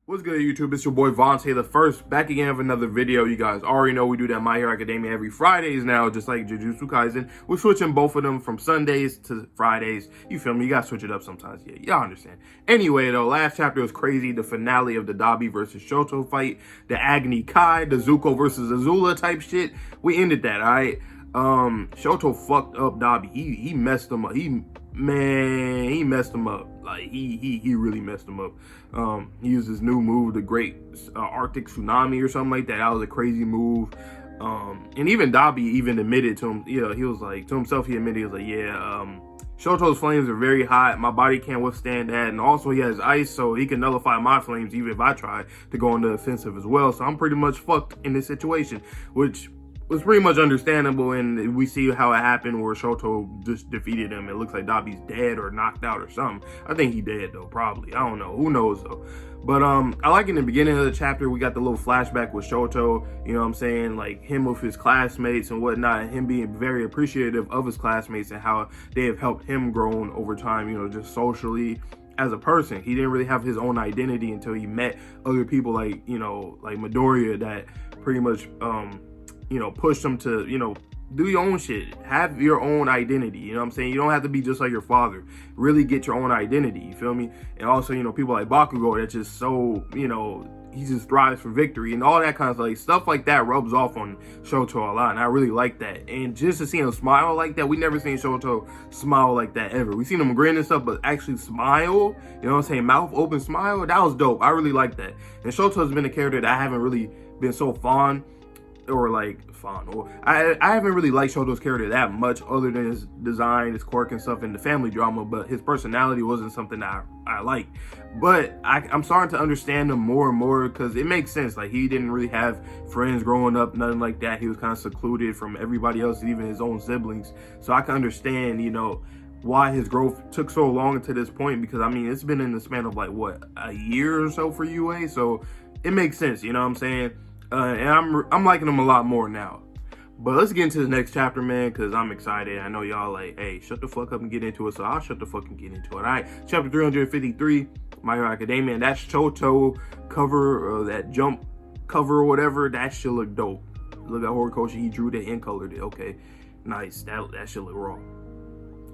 What's good, YouTube? It's your boy Vontae the First, back again with another video. You guys already know we do that My Hero Academia every Fridays now, just like Jujutsu Kaisen. We're switching both of them from Sundays to Fridays. You feel me? You gotta switch it up sometimes. Yeah, y'all understand. Anyway, though, last chapter was crazy. The finale of the Dabi versus Shoto fight, the Agni Kai, the Zuko versus Azula type shit. We ended that, all right? Shoto fucked up Dabi. He messed him up. He messed him up. Like he really messed him up. He used his new move, the Great Arctic Tsunami or something like that. That was a crazy move. And even Dabi even admitted to him, he was like, to himself, he admitted, he was like, yeah, Shoto's flames are very hot. My body can't withstand that. And also he has ice, so he can nullify my flames even if I try to go on the offensive as well. So I'm pretty much fucked in this situation, which was pretty much understandable, and we see how it happened where Shoto just defeated him. It looks like Dabi's dead or knocked out or something. I think he dead though, probably. I don't know. Who knows though? But I like in the beginning of the chapter, we got the little flashback with Shoto, you know what I'm saying? Like him with his classmates and whatnot, and him being very appreciative of his classmates and how they have helped him grow over time, just socially as a person. He didn't really have his own identity until he met other people like, like Midoriya that pretty much, push them to, do your own shit. Have your own identity. You know what I'm saying? You don't have to be just like your father. Really get your own identity. You feel me? And also, people like Boku that's just so, he just thrives for victory and all that kind of stuff like that rubs off on Shoto a lot. And I really like that. And just to see him smile like that, we never seen Shoto smile like that ever. We seen him grin and stuff, but actually smile, you know what I'm saying? Mouth open smile. That was dope. I really like that. And Shoto's been a character that I haven't really been so fond I haven't really liked Shoto's character that much, other than his design, his quirk and stuff, and the family drama, but his personality wasn't something that I liked. But I'm starting to understand him more and more, because it makes sense. Like, he didn't really have friends growing up, nothing like that. He was kind of secluded from everybody else, even his own siblings. So I can understand, why his growth took so long to this point, because I mean, it's been in the span of like what, a year or so for UA, so it makes sense, you know what I'm saying? And I'm liking them a lot more now. But let's get into the next chapter, man, because I'm excited. I know y'all like, hey, shut the fuck up and get into it, so I'll shut the fuck and get into it. All right, chapter 353, My Hero Academia, and that Shoto cover, or that jump cover or whatever, that shit look dope. Look at Horikoshi, he drew that and colored it. Okay, nice. That shit look raw.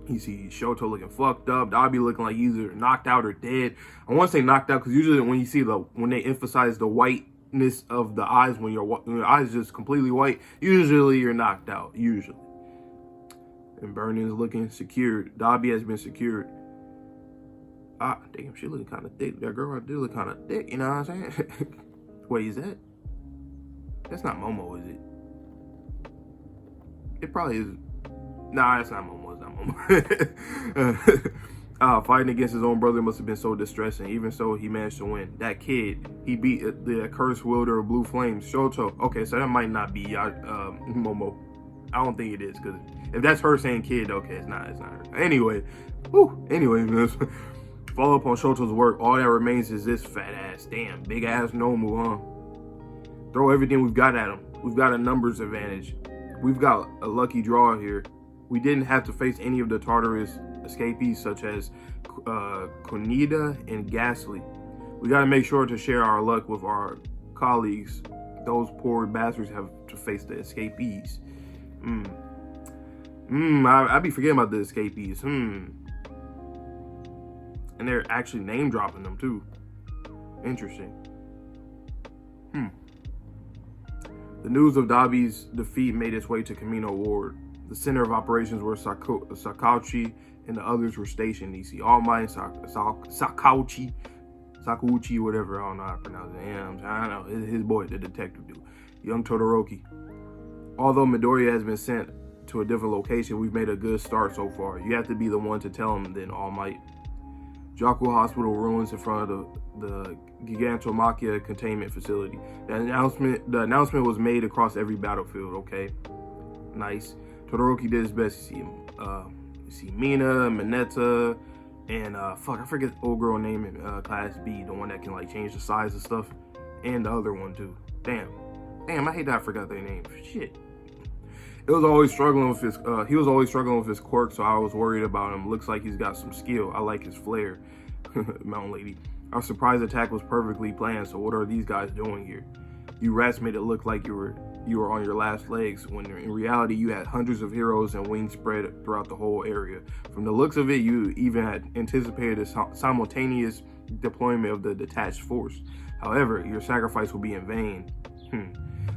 You see Shoto looking fucked up, Dabi looking like he's either knocked out or dead. I want to say knocked out because usually when you see when they emphasize the whiteness of the eyes, when your eyes just completely white, usually you're knocked out, usually. And Burning is looking secured. Dabi has been secured. Ah, damn, she looking kind of thick. That girl right there look kind of thick, you know what I'm saying? Wait, is that? That's not Momo, is it? It probably is. Nah, that's not Momo. It's not Momo. Fighting against his own brother must have been so distressing. Even so, he managed to win. That kid, he beat the cursed wielder of blue flames, Shoto. Okay, so that might not be Momo. I don't think it is, because if that's her saying kid, okay, it's not her. Anyway, follow up on Shoto's work. All that remains is this fat ass, damn, big ass Nomu, huh? Throw everything we've got at him. We've got a numbers advantage. We've got a lucky draw here. We didn't have to face any of the Tartarus escapees such as Kunida and Ghastly. We got to make sure to share our luck with our colleagues. Those poor bastards have to face the escapees. I be forgetting about the escapees. And they're actually name dropping them too. Interesting. The news of Dabi's defeat made its way to Kamino Ward. The center of operations where Sakauchi and the others were stationed. You see All Might, Sakauchi, whatever, I don't know how to pronounce it. Yeah, I know, his boy, the detective dude, young Todoroki. Although Midoriya has been sent to a different location, we've made a good start so far. You have to be the one to tell him, then, All Might. Jaku Hospital ruins in front of the Gigantomachia containment facility. The announcement was made across every battlefield, okay? Nice. Todoroki did his best. You see Mina, Mineta, and fuck, I forget the old girl name in Class B, the one that can like change the size of stuff, and the other one too. Damn, I hate that I forgot their name. Shit. He was always struggling with his quirk, so I was worried about him. Looks like he's got some skill. I like his flair. Mountain Lady. Our surprise attack was perfectly planned, so what are these guys doing here? You rats made it look like you were on your last legs, when in reality you had hundreds of heroes and wings spread throughout the whole area. From the looks of it, you even had anticipated a simultaneous deployment of the detached force. However, your sacrifice will be in vain.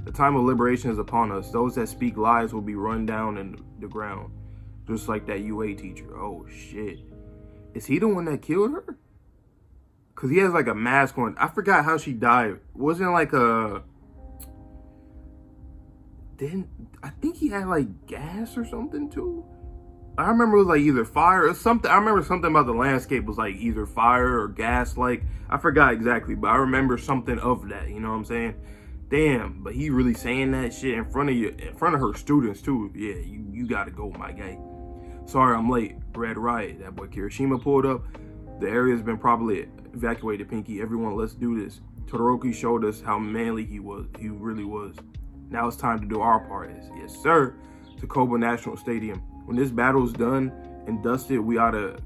The time of liberation is upon us. Those that speak lies will be run down in the ground. Just like that UA teacher. Oh shit. Is he the one that killed her? Cause he has like a mask on. I forgot how she died. Wasn't it like a... I think he had like gas or something too. I remember it was like either fire or something. I remember something about the landscape was like either fire or gas. Like, I forgot exactly, but I remember something of that. You know what I'm saying? Damn, but he really saying that shit in front of you, in front of her students too. Yeah, you gotta go, my guy. Sorry, I'm late. Red Riot. That boy Kirishima pulled up. The area's been properly evacuated, Pinky. Everyone, let's do this. Todoroki showed us how manly he was. He really was. Now it's time to do our part. Yes, sir. To Kobe National Stadium. When this battle's done and dusted, we ought to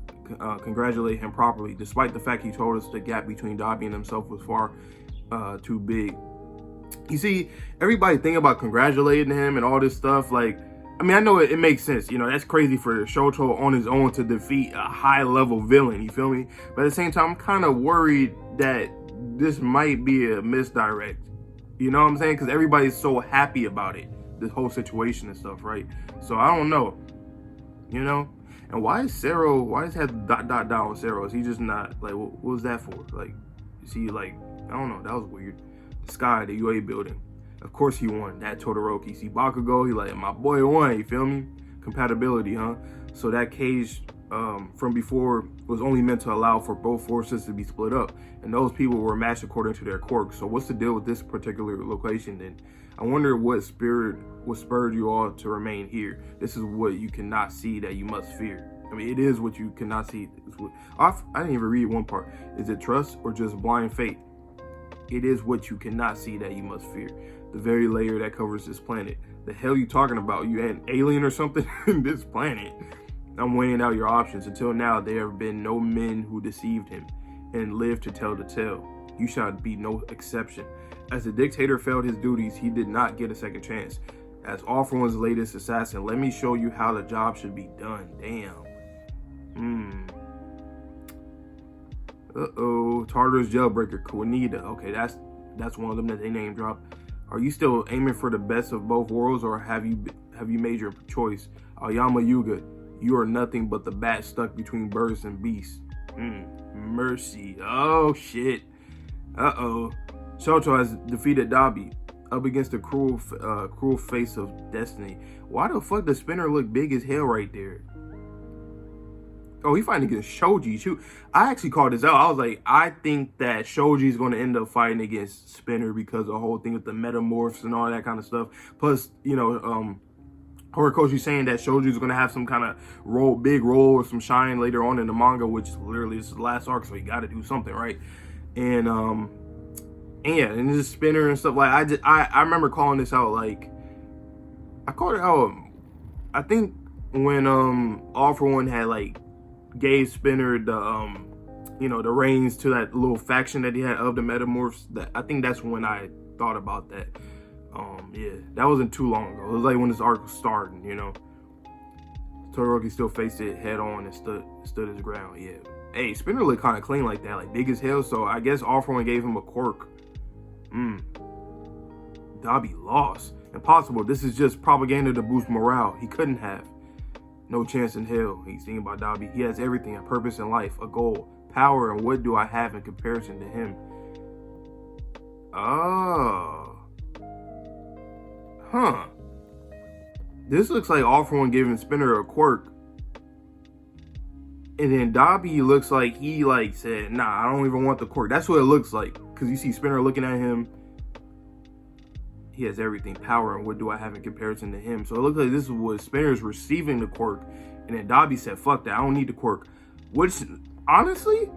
congratulate him properly. Despite the fact he told us the gap between Dabi and himself was far too big. You see, everybody think about congratulating him and all this stuff. Like, I mean, I know it makes sense. You know, that's crazy for Shoto on his own to defeat a high-level villain. You feel me? But at the same time, I'm kind of worried that this might be a misdirect. You know what I'm saying? Because everybody's so happy about it, this whole situation and stuff, right? So I don't know, you know? And why is have ... on Sero? Is he just not, like, what was that for? Like, is he like, I don't know, that was weird. The sky, the UA building. Of course he won, that Todoroki. See Bakugo, he like, my boy won, you feel me? Compatibility, huh? So that cage from before was only meant to allow for both forces to be split up, and those people were matched according to their quirks. So what's the deal with this particular location then? I wonder what spurred you all to remain here. This is what you cannot see that you must fear. I mean, it is what you cannot see. I didn't even read one part. Is it trust or just blind faith? It is what you cannot see that you must fear. The very layer that covers this planet. The hell you talking about? You an alien or something in this planet? I'm weighing out your options. Until now, there have been no men who deceived him and lived to tell the tale. You shall be no exception. As the dictator failed his duties, he did not get a second chance. As All For One's latest assassin, let me show you how the job should be done. Damn. Uh-oh. Tartar's jailbreaker, Kuanida. Okay, that's one of them that they name dropped. Are you still aiming for the best of both worlds, or have you made your choice? Aoyama Yuga, you are nothing but the bat stuck between birds and beasts. Mercy. Oh shit. Uh-oh. Shoto has defeated Dabi up against the cruel face of destiny. Why the fuck does Spinner look big as hell right there? Oh, he fighting against Shoji too. I actually called this out. I was like, I think that Shoji's going to end up fighting against Spinner because the whole thing with the metamorphs and all that kind of stuff. Plus, you know, Horikoshi saying that Shoji's going to have some kind of big role or some shine later on in the manga, which literally is the last arc, so he got to do something, right? And yeah, and this Spinner and stuff. Like, I remember calling this out. Like, I called it out. I think when All For One had like gave Spinner the you know, the reins to that little faction that he had of the metamorphs. That I think that's when I thought about that. Yeah, that wasn't too long ago. It was like when this arc was starting, you know. Todoroki still faced it head on and stood his ground. Yeah. Hey, Spinner looked kind of clean like that, like big as hell. So I guess All For One gave him a quirk. Dabi lost. Impossible. This is just propaganda to boost morale. He couldn't have. No chance in hell. He's thinking about Dabi. He has everything, a purpose in life, a goal, power, and what do I have in comparison to him? Oh. Huh. This looks like All For One giving Spinner a quirk. And then Dabi looks like he like said, nah, I don't even want the quirk. That's what it looks like. Because you see Spinner looking at him. He has everything, power, and what do I have in comparison to him? So it looks like this is what Spinner's receiving the quirk. And then Dabi said, fuck that, I don't need the quirk. Which, honestly,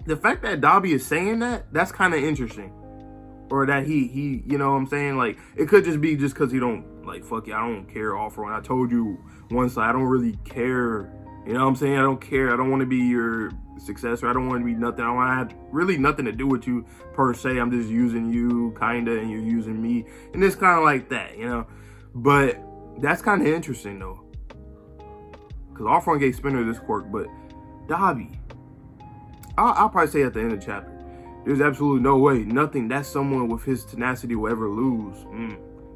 the fact that Dabi is saying that, that's kind of interesting. Or that he, you know what I'm saying? Like, it could just be just because he don't, like, fuck it, I don't care, All For One. I told you once, I don't really care. You know what I'm saying? I don't care. I don't want to be your successor. I don't want to be nothing. I don't want to have really nothing to do with you per se. I'm just using you kinda, and you're using me, and it's kind of like that, you know. But that's kind of interesting though, because All For One gave Spinner this quirk, but Dabi, I'll probably say at the end of the chapter, there's absolutely no way, nothing that someone with his tenacity will ever lose.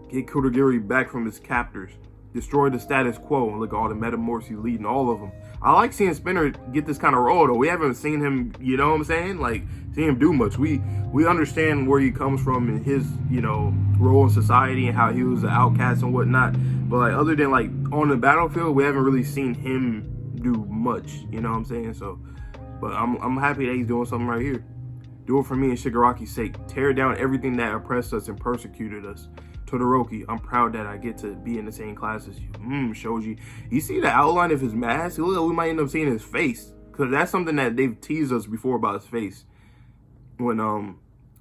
Get Kurogiri back from his captors. Destroy the status quo, and look at all the metamorphs he's leading, all of them. I like seeing Spinner get this kind of role though. We haven't seen him, you know what I'm saying? Like, seen him do much. We understand where he comes from and his, you know, role in society and how he was an outcast and whatnot. But like, other than like on the battlefield, we haven't really seen him do much, you know what I'm saying? So, but I'm happy that he's doing something right here. Do it for me and Shigaraki's sake. Tear down everything that oppressed us and persecuted us. Todoroki, I'm proud that I get to be in the same class as you. Shoji. You see the outline of his mask? Look, we might end up seeing his face. Because that's something that they've teased us before about his face. When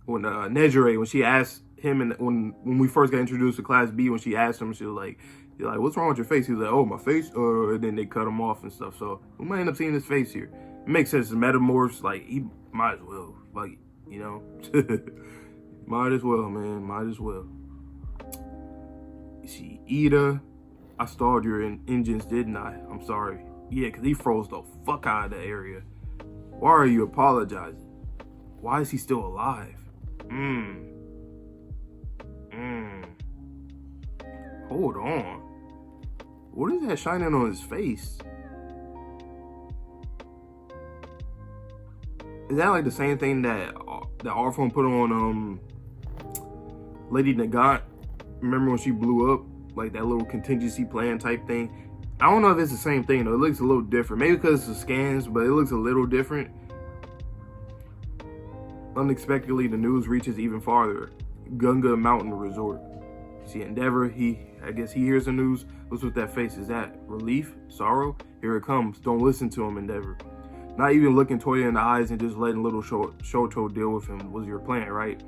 Nejire, when she asked him, and when we first got introduced to Class B, when she asked him, she was like, you're like, what's wrong with your face? He was like, oh, my face? And then they cut him off and stuff. So we might end up seeing his face here. It makes sense. The metamorphs, like, he might as well. Like, you know. Might as well, man. Might as well. You see, Ida, I stalled your engines, didn't I? I'm sorry. Yeah, because he froze the fuck out of the area. Why are you apologizing? Why is he still alive? Hold on. What is that shining on his face? Is that like the same thing that Arfon put on Lady Nagant? Remember when she blew up? Like that little contingency plan type thing? I don't know if it's the same thing though. It looks a little different. Maybe because it's the scans, but it looks a little different. Unexpectedly, the news reaches even farther. Gunga Mountain Resort. See, Endeavor, I guess he hears the news. What's with that face? Is that relief? Sorrow? Here it comes. Don't listen to him, Endeavor. Not even looking Touya in the eyes and just letting little Shoto deal with him was your plan, right?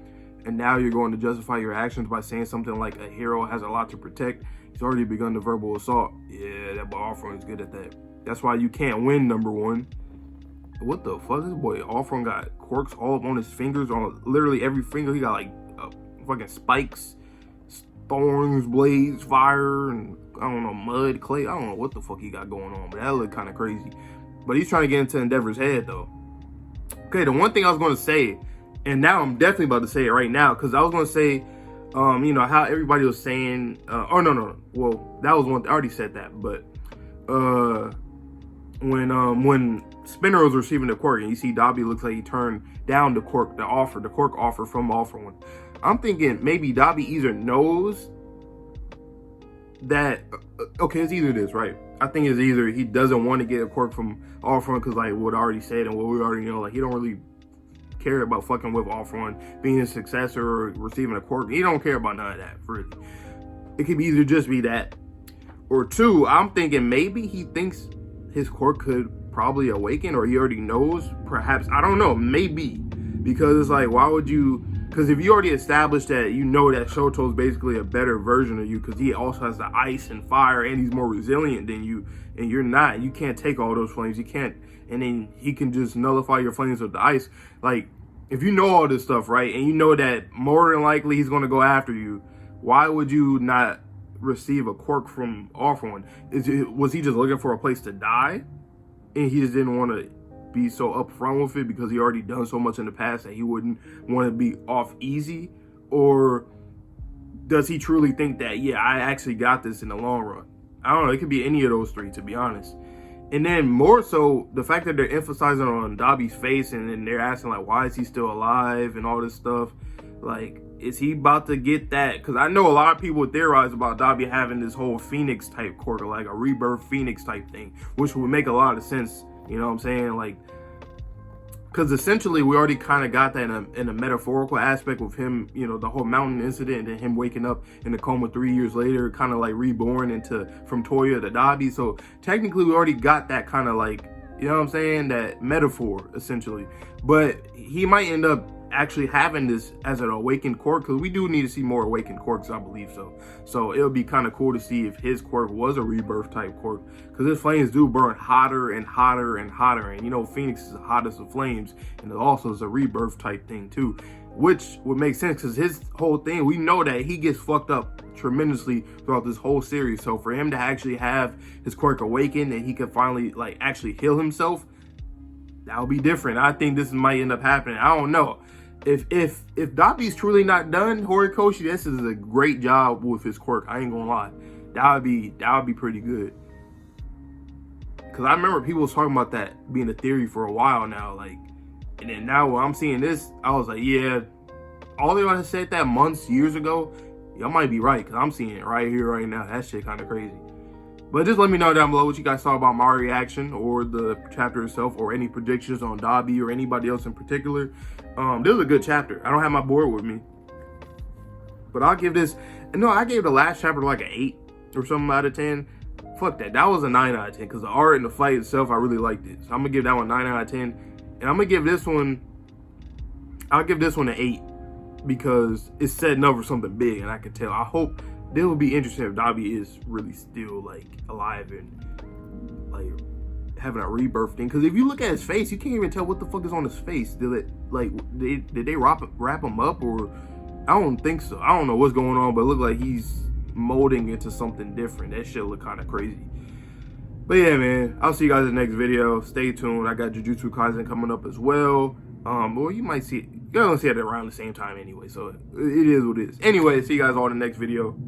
And now you're going to justify your actions by saying something like a hero has a lot to protect. He's already begun the verbal assault. Yeah, that boy Arfron is good at that. That's why you can't win, number one. What the fuck? This boy Arfron got quirks all up on his fingers, on literally every finger. He got like fucking spikes, thorns, blades, fire, and I don't know, mud, clay. I don't know what the fuck he got going on, but that looked kind of crazy. But he's trying to get into Endeavor's head though. Okay, the one thing I was going to say, and now I'm definitely about to say it right now, because I was going to say, you know, how everybody was saying, oh, no. Well, that was one, I already said that, but when Spinner was receiving the quirk, and you see Dabi looks like he turned down the quirk offer from All For One. I'm thinking maybe Dabi either knows that, okay, it's either this, right? I think it's either he doesn't want to get a quirk from All For One because like what I already said and what we already know, like he don't really care about fucking with All For One being his successor or receiving a quirk. He don't care about none of that, really. It could either just be that, or two, I'm thinking maybe he thinks his quirk could probably awaken, or he already knows, perhaps, I don't know, maybe, because it's like, why would you, because if you already established that you know that Shoto's basically a better version of you, because he also has the ice and fire, and he's more resilient than you, and you're not, you can't take all those flames, you can't, and then he can just nullify your flames with the ice. Like, if you know all this stuff, right, and you know that more than likely he's going to go after you, why would you not receive a quirk from All For One? Was he just looking for a place to die, and he just didn't want to be so upfront with it because he already done so much in the past that he wouldn't want to be off easy? Or does he truly think that, yeah, I actually got this in the long run? I don't know. It could be any of those three, to be honest. And then more so, the fact that they're emphasizing on Dabi's face, and then they're asking like, why is he still alive and all this stuff? Like, is he about to get that? Because I know a lot of people theorize about Dabi having this whole Phoenix type quirk, or like a rebirth Phoenix type thing, which would make a lot of sense. You know what I'm saying? Like, because essentially we already kind of got that in a metaphorical aspect with him, you know, the whole mountain incident and him waking up in the coma 3 years later, kind of like reborn into from Touya to Dabi. So technically we already got that kind of like, you know what I'm saying, that metaphor essentially. But he might end up actually having this as an awakened quirk, because we do need to see more awakened quirks, I believe so it would be kind of cool to see if his quirk was a rebirth type quirk, because his flames do burn hotter and hotter and hotter, and you know Phoenix is the hottest of flames, and it also is a rebirth type thing too, which would make sense because his whole thing, we know that he gets fucked up tremendously throughout this whole series. So for him to actually have his quirk awaken and he can finally like actually heal himself, that would be different. I think this might end up happening. I don't know. If Dabi's truly not done, Horikoshi, this is a great job with his quirk. I ain't gonna lie. That would be pretty good. Cause I remember people was talking about that being a theory for a while now, like, and then now when I'm seeing this, I was like, yeah, all they would have said that months, years ago, y'all might be right, because I'm seeing it right here, right now. That shit kind of crazy. But just let me know down below what you guys thought about my reaction or the chapter itself, or any predictions on Dabi or anybody else in particular. This is a good chapter. I don't have my board with me, but I'll give this, no, I gave the last chapter like an 8 or something out of 10. Fuck that. That was a 9 out of 10, because the art and the fight itself, I really liked it. So I'm going to give that one 9 out of 10. And I'm gonna give this one, I'll give this one an 8, because it's setting up for something big, and I can tell. I hope this will be interesting if Dabi is really still like alive and like having a rebirth thing. Because if you look at his face, you can't even tell what the fuck is on his face. Did they wrap him up, or I don't think so. I don't know what's going on, but it looked like he's molding into something different. That shit look kind of crazy. But yeah, man, I'll see you guys in the next video. Stay tuned. I got Jujutsu Kaisen coming up as well. Well, you might see it. You're gonna see it around the same time anyway, so it is what it is. Anyway, see you guys all in the next video.